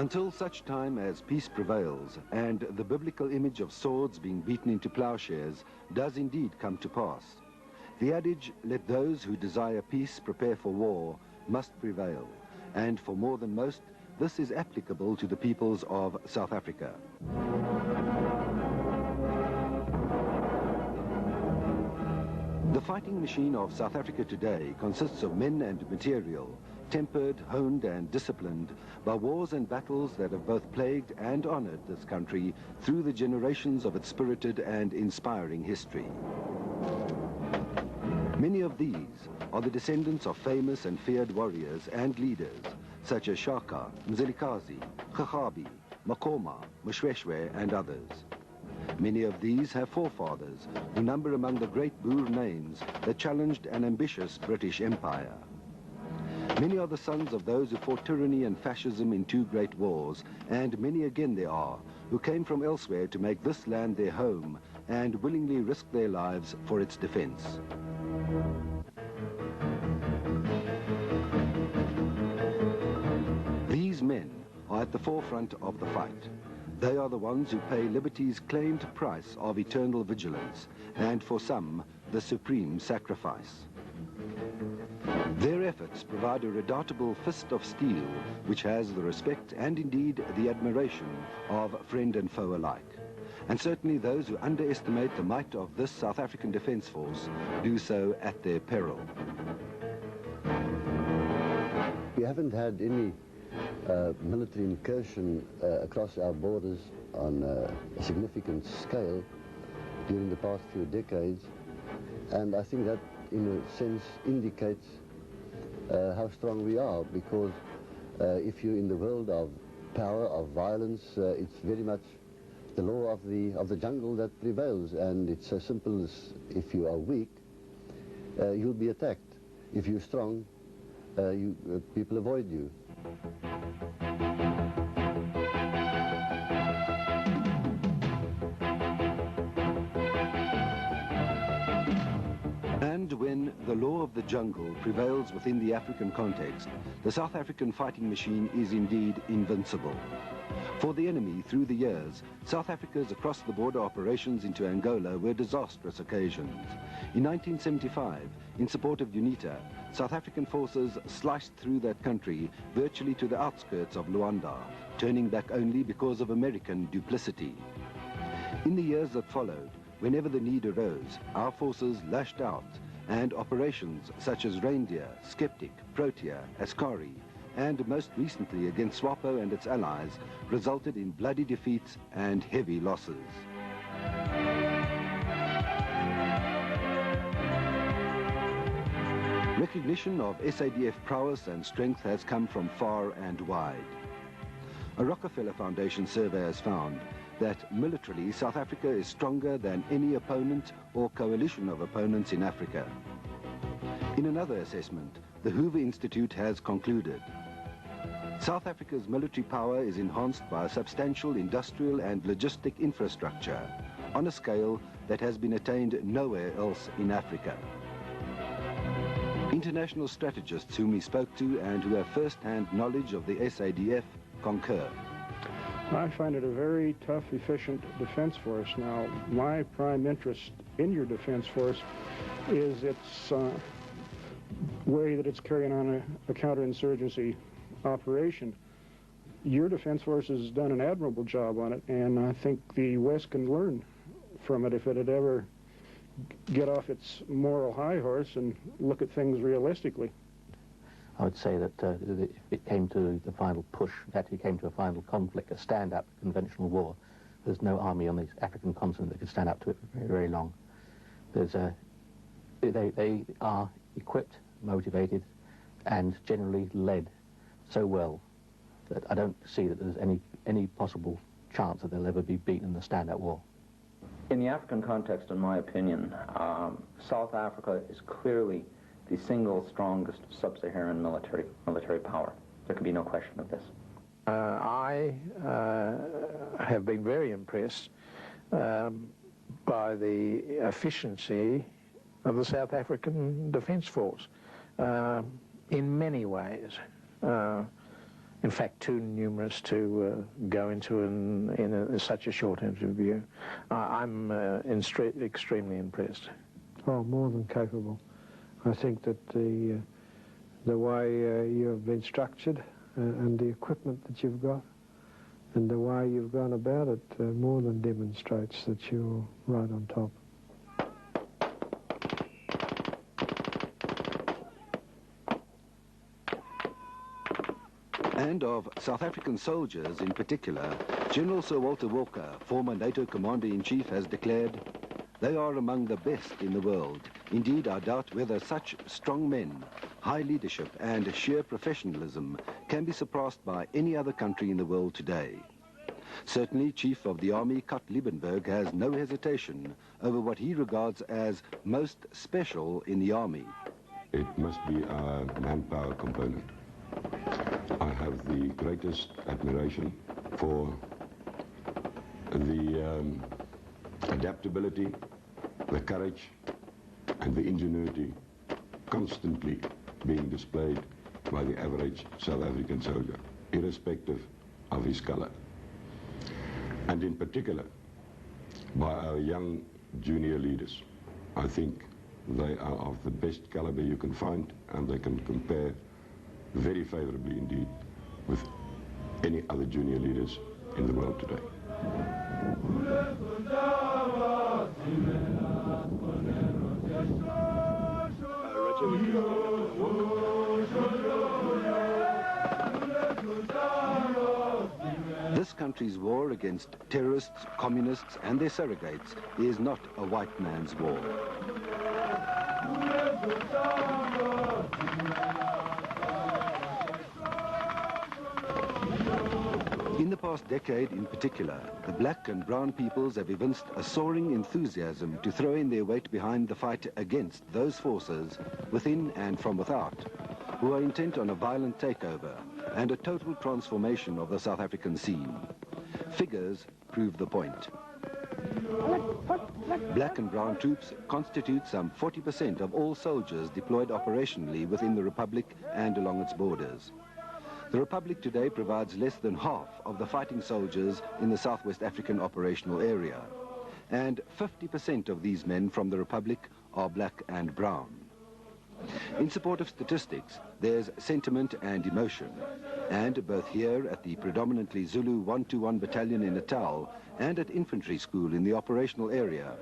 Until such time as peace prevails and the biblical image of swords being beaten into plowshares does indeed come to pass, the adage, let those who desire peace prepare for war, must prevail. And for more than most, this is applicable to the peoples of South Africa. The fighting machine of South Africa today consists of men and material, tempered, honed and disciplined by wars and battles that have both plagued and honored this country through the generations of its spirited and inspiring history. Many of these are the descendants of famous and feared warriors and leaders such as Shaka, Mzilikazi, Khachabi, Makoma, Mshweshwe and others. Many of these have forefathers who number among the great Boer names that challenged an ambitious British Empire. Many are the sons of those who fought tyranny and fascism in two great wars, and many again there are who came from elsewhere to make this land their home and willingly risked their lives for its defense. These men are at the forefront of the fight. They are the ones who pay liberty's claimed price of eternal vigilance, and for some, the supreme sacrifice. Their efforts provide a redoubtable fist of steel, which has the respect and indeed the admiration of friend and foe alike. And certainly those who underestimate the might of this South African Defence Force do so at their peril. We haven't had any military incursion across our borders on a significant scale during the past few decades, and I think that in a sense indicates how strong we are, because if you're in the world of power, of violence, it's very much the law of the jungle that prevails, and it's so simple as if you are weak, you'll be attacked. If you're strong, people avoid you. And when the law of the jungle prevails within the African context, the South African fighting machine is indeed invincible. For the enemy, through the years, South Africa's across-the-border operations into Angola were disastrous occasions. In 1975, in support of UNITA, South African forces sliced through that country virtually to the outskirts of Luanda, turning back only because of American duplicity. In the years that followed, whenever the need arose, our forces lashed out, and operations such as Reindeer, Skeptic, Protea, Ascari, and most recently against SWAPO and its allies, resulted in bloody defeats and heavy losses. Recognition of SADF prowess and strength has come from far and wide. A Rockefeller Foundation survey has found that militarily South Africa is stronger than any opponent or coalition of opponents in Africa. In another assessment, the Hoover Institute has concluded South Africa's military power is enhanced by a substantial industrial and logistic infrastructure on a scale that has been attained nowhere else in Africa. International strategists whom we spoke to and who have first-hand knowledge of the SADF concur. I find it a very tough, efficient defense force. Now, my prime interest in your defense force is its way that it's carrying on a counterinsurgency operation. Your defense force has done an admirable job on it, and I think the West can learn from it if it had ever get off its moral high horse and look at things realistically. I would say that if it came to the final push, it actually came to a final conflict, a stand-up conventional war, there's no army on the African continent that could stand up to it for very, very long. They are equipped, motivated, and generally led so well that I don't see that there's any possible chance that they'll ever be beaten in the stand-up war. In the African context, in my opinion, South Africa is clearly the single strongest sub-Saharan military power. There can be no question of this. I have been very impressed by the efficiency of the South African Defence Force in many ways. in fact too numerous to go into in such a short interview. I'm extremely impressed. Oh, more than capable. I think that the way you have been structured and the equipment that you've got and the way you've gone about it more than demonstrates that you're right on top. And of South African soldiers in particular, General Sir Walter Walker, former NATO Commander-in-Chief, has declared, "They are among the best in the world. Indeed, I doubt whether such strong men, high leadership and sheer professionalism can be surpassed by any other country in the world today." Certainly, Chief of the Army Kurt Liebenberg has no hesitation over what he regards as most special in the Army. It must be our manpower component. I have the greatest admiration for the adaptability, the courage, and the ingenuity constantly being displayed by the average South African soldier, irrespective of his color. And in particular, by our young junior leaders. I think they are of the best caliber you can find, and they can compare very favorably indeed with any other junior leaders in the world today. This country's war against terrorists, communists and their surrogates is not a white man's war. In the past decade in particular, the black and brown peoples have evinced a soaring enthusiasm to throw in their weight behind the fight against those forces, within and from without, who are intent on a violent takeover and a total transformation of the South African scene. Figures prove the point. Black and brown troops constitute some 40% of all soldiers deployed operationally within the Republic and along its borders. The Republic today provides less than half of the fighting soldiers in the Southwest African operational area, and 50% of these men from the Republic are black and brown. In support of statistics, there's sentiment and emotion, and both here at the predominantly Zulu 121 Battalion in Natal and at infantry school in the operational area,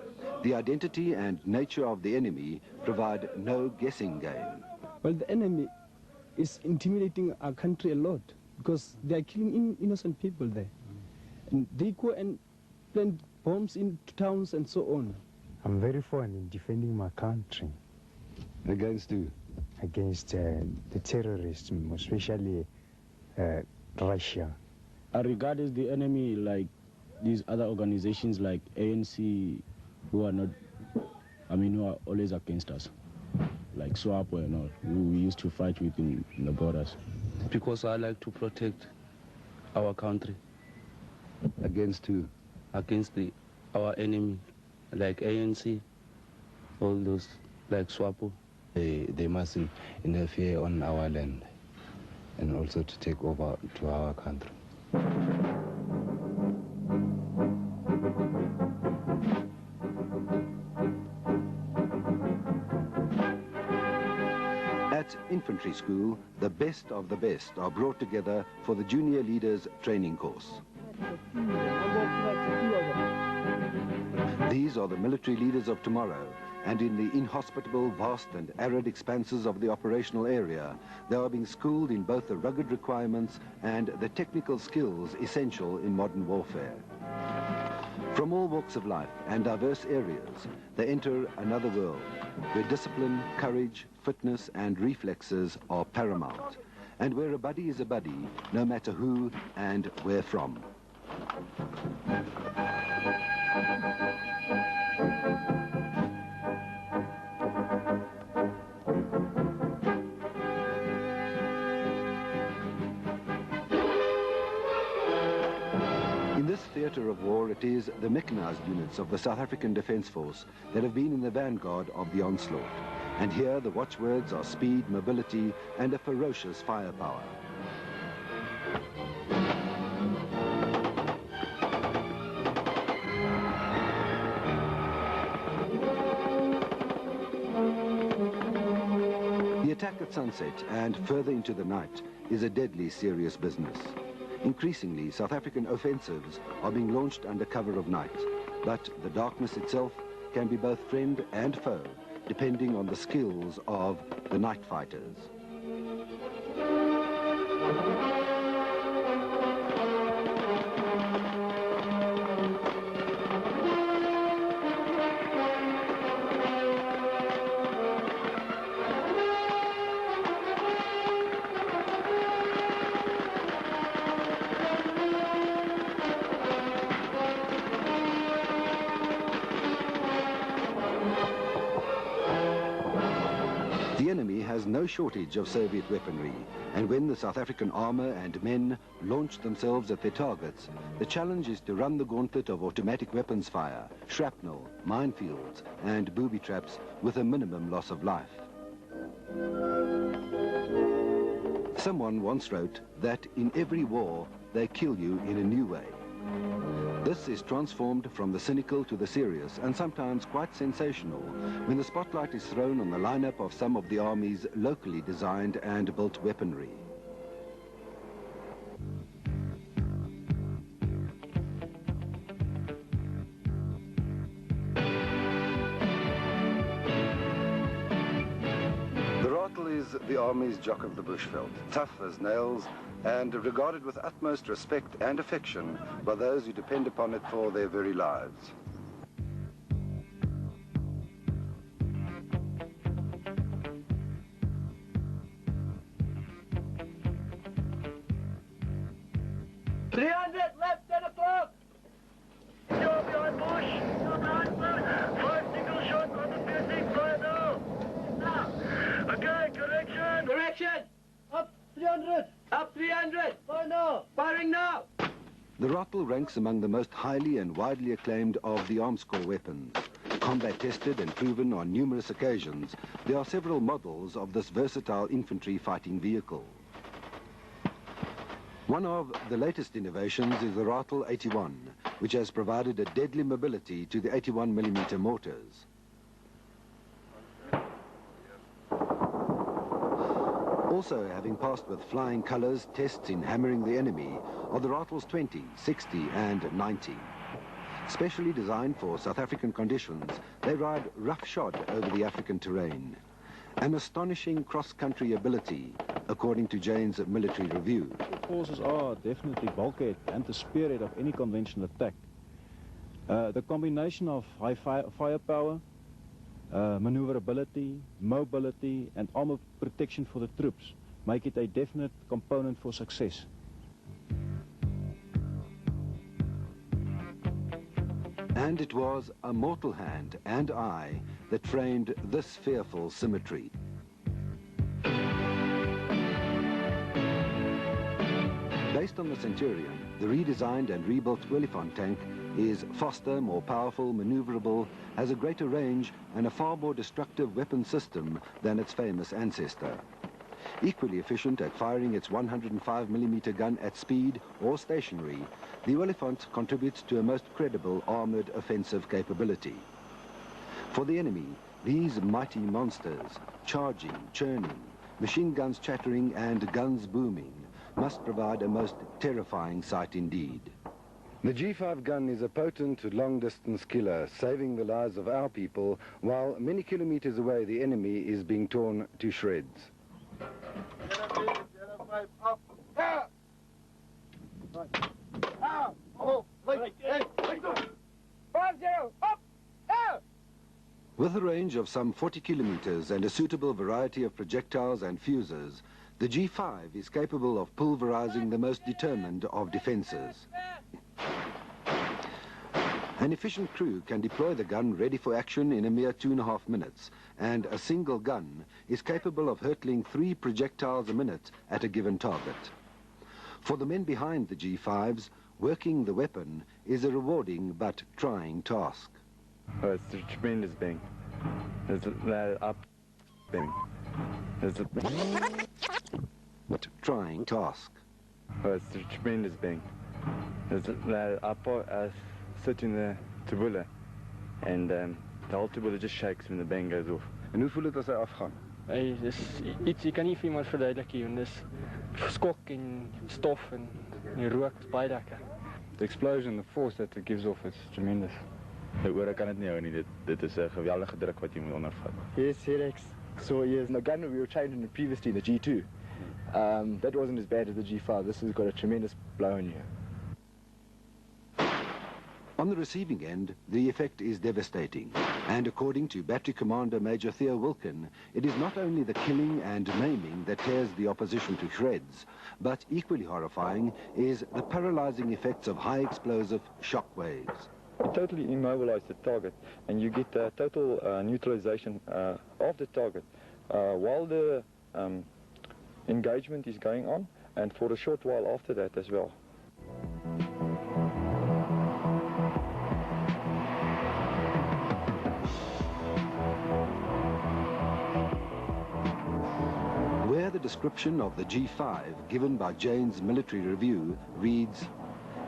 the identity and nature of the enemy provide no guessing game. Well, the enemy is intimidating our country a lot because they are killing innocent people there. And they go and plant bombs into towns and so on. I'm very fond in defending my country. Against who? Against the terrorists, especially Russia. I regard as the enemy like these other organizations like ANC who are not, who are always against us. Like SWAPO and all, we used to fight with in the borders. Because I like to protect our country. Against who? Against our enemy, like ANC, all those, like SWAPO. They mustn't interfere on our land and also to take over to our country. At infantry school, the best of the best are brought together for the junior leaders training course. These are the military leaders of tomorrow, and in the inhospitable, vast and arid expanses of the operational area, they are being schooled in both the rugged requirements and the technical skills essential in modern warfare. From all walks of life and diverse areas, they enter another world, where discipline, courage, fitness and reflexes are paramount, and where a buddy is a buddy, no matter who and where from. In this theatre of war, it is the mechanized units of the South African Defence Force that have been in the vanguard of the onslaught. And here the watchwords are speed, mobility, and a ferocious firepower. attack at sunset and further into the night is a deadly serious business. Increasingly, South African offensives are being launched under cover of night, but the darkness itself can be both friend and foe, depending on the skills of the night fighters. The enemy has no shortage of Soviet weaponry, and when the South African armour and men launch themselves at their targets, the challenge is to run the gauntlet of automatic weapons fire, shrapnel, minefields and booby traps with a minimum loss of life. Someone once wrote that in every war they kill you in a new way. This is transformed from the cynical to the serious and sometimes quite sensational when the spotlight is thrown on the lineup of some of the Army's locally designed and built weaponry. The rattle is the Army's jock of the bushveld, tough as nails and regarded with utmost respect and affection by those who depend upon it for their very lives. Left 10 o'clock. You're behind bush. You're behind bush. 5 single shot on the piercing. Fire now. Okay, correction. Correction. Up 300. Up 300. Fire now. Firing now. The rattle ranks among the most highly and widely acclaimed of the arms corps weapons. Combat tested and proven on numerous occasions, there are several models of this versatile infantry fighting vehicle. One of the latest innovations is the Rattle 81, which has provided a deadly mobility to the 81mm mortars. Also having passed with flying colours tests in hammering the enemy are the Rattles 20, 60 and 90. Specially designed for South African conditions, they ride roughshod over the African terrain. An astonishing cross-country ability, according to Jane's military review. Forces are definitely bulkhead and the spearhead of any conventional attack. The combination of high firepower, maneuverability, mobility and armor protection for the troops make it a definite component for success. And it was a mortal hand and eye that framed this fearful symmetry. Based on the Centurion, the redesigned and rebuilt Oliphant tank is faster, more powerful, maneuverable, has a greater range and a far more destructive weapon system than its famous ancestor. Equally efficient at firing its 105mm gun at speed or stationary, the Oliphant contributes to a most credible armoured offensive capability. For the enemy, these mighty monsters, charging, churning, machine guns chattering and guns booming, must provide a most terrifying sight indeed. The G5 gun is a potent long-distance killer, saving the lives of our people, while many kilometers away the enemy is being torn to shreds. With a range of some 40 kilometers and a suitable variety of projectiles and fusers, the G5 is capable of pulverizing the most determined of defenses. An efficient crew can deploy the gun ready for action in a mere 2.5 minutes, and a single gun is capable of hurtling 3 projectiles a minute at a given target. For the men behind the G5s, working the weapon is a rewarding but trying task. Oh, it's a tremendous bang. It's a up bang. It's a but trying task. Oh, it's a tremendous bang. It's a sit in the tabula and the whole tabula just shakes when the bang goes off. En hoe voel het as hy afgaan? Dis iets, jy kan nie vir iemand verduidelik nie, en dis skok en stof en die rook is baie lekker. The explosion, the force that it gives off, it's tremendous. Die ore kan dit nie hou nie, dit is 'n geweldige druk wat jy moet ondervat. Yes, Rex. So yes, the gun we were trained in previously, the G2, that wasn't as bad as the G5. This has got a tremendous blow on you. On the receiving end, the effect is devastating. And according to Battery Commander Major Theo Wilkin, it is not only the killing and maiming that tears the opposition to shreds, but equally horrifying is the paralyzing effects of high explosive shock waves. You totally immobilize the target, and you get total neutralization of the target while the engagement is going on, and for a short while after that as well. Where the description of the G5 given by Jane's Military Review reads,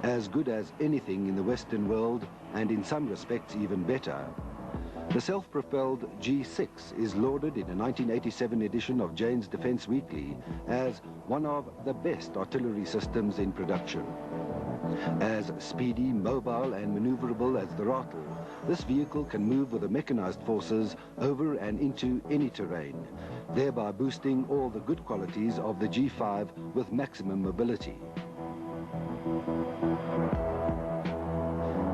as good as anything in the Western world, and in some respects even better, the self-propelled G6 is lauded in a 1987 edition of Jane's Defence Weekly as one of the best artillery systems in production. As speedy, mobile and maneuverable as the Rattle, this vehicle can move with the mechanized forces over and into any terrain, thereby boosting all the good qualities of the G5 with maximum mobility.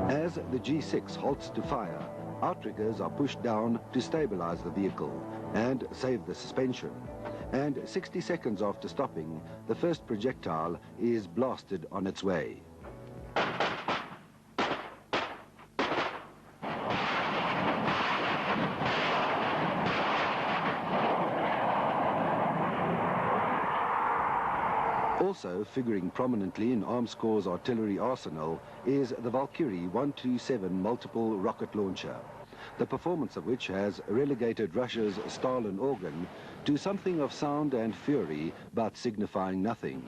As the G6 halts to fire, outriggers are pushed down to stabilize the vehicle and save the suspension. And 60 seconds after stopping, the first projectile is blasted on its way. Also figuring prominently in Armscor's artillery arsenal is the Valkyrie 127 multiple rocket launcher, the performance of which has relegated Russia's Stalin organ to something of sound and fury, but signifying nothing.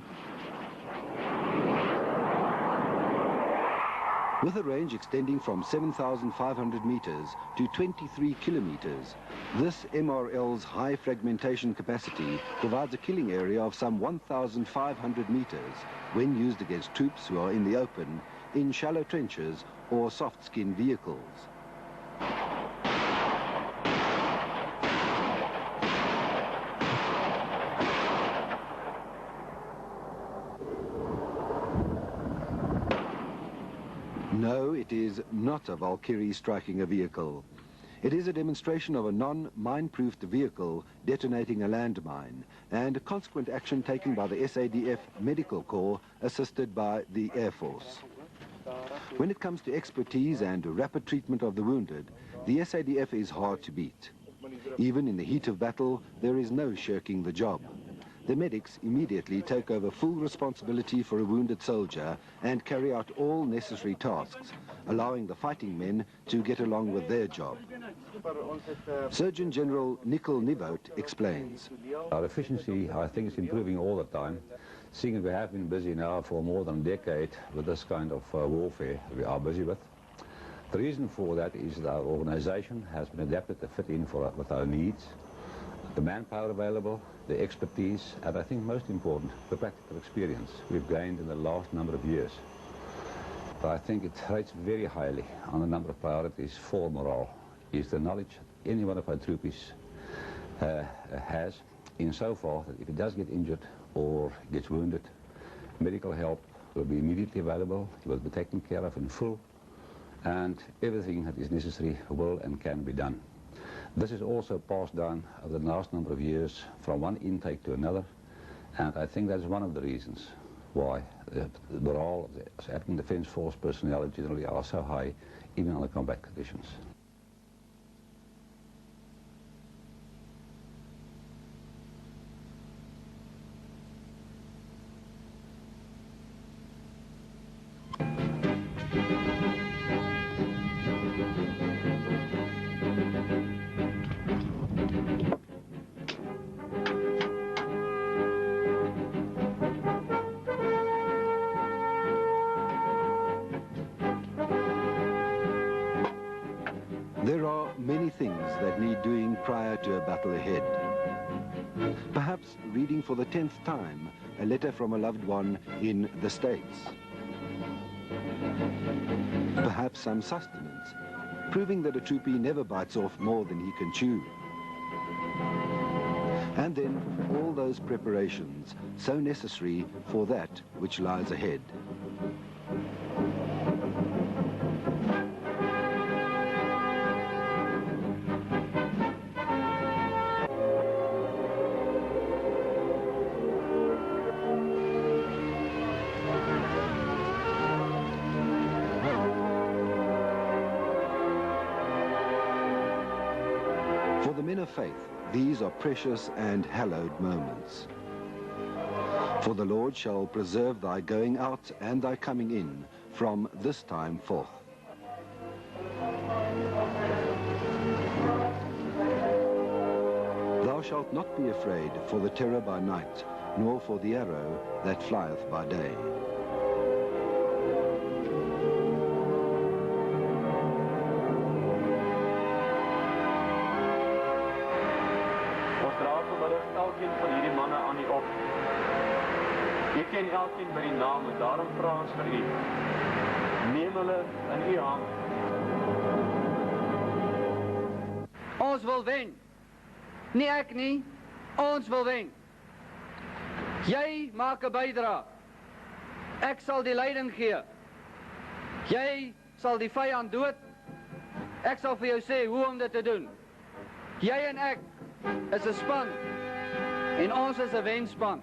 With a range extending from 7,500 meters to 23 kilometers, this MRL's high fragmentation capacity provides a killing area of some 1,500 meters when used against troops who are in the open, in shallow trenches or soft-skinned vehicles. No, it is not a Valkyrie striking a vehicle. It is a demonstration of a non-mine-proofed vehicle detonating a landmine and a consequent action taken by the SADF Medical Corps assisted by the Air Force. When it comes to expertise and rapid treatment of the wounded, the SADF is hard to beat. Even in the heat of battle, there is no shirking the job. The medics immediately take over full responsibility for a wounded soldier and carry out all necessary tasks, allowing the fighting men to get along with their job. Surgeon General Nicol Nivot explains. Our efficiency, I think, is improving all the time. Seeing that we have been busy now for more than a decade with this kind of warfare we are busy with. The reason for that is that our organization has been adapted to fit in with our needs. The manpower available, the expertise, and I think most important, the practical experience we've gained in the last number of years. But I think it rates very highly on a number of priorities for morale, is the knowledge any one of our troopies has insofar that if he does get injured or gets wounded, medical help will be immediately available, he will be taken care of in full, and everything that is necessary will and can be done. This is also passed down over the last number of years from one intake to another, and I think that's one of the reasons why the morale of the South African Defence Force personnel generally are so high, even under combat conditions. There are many things that need doing prior to a battle ahead. Perhaps reading for the 10th time a letter from a loved one in the States. Perhaps some sustenance, proving that a troopie never bites off more than he can chew. And then all those preparations, so necessary for that which lies ahead. For the men of faith, these are precious and hallowed moments. For the Lord shall preserve thy going out and thy coming in from this time forth. Thou shalt not be afraid for the terror by night, nor for the arrow that flieth by day. Elkeen van hierdie manne aan die op. Jy ken elkeen by die naam en daarom vra ons vir u. Neem hulle in u hand. Ons wil wen. Nie ek nie, ons wil wen. Jy maak 'n bydrae. Ek sal die leiding gee. Jy sal die vyand dood. Ek sal vir jou sê hoe om dit te doen. Jy en ek is 'n span. En ons is 'n wenspan.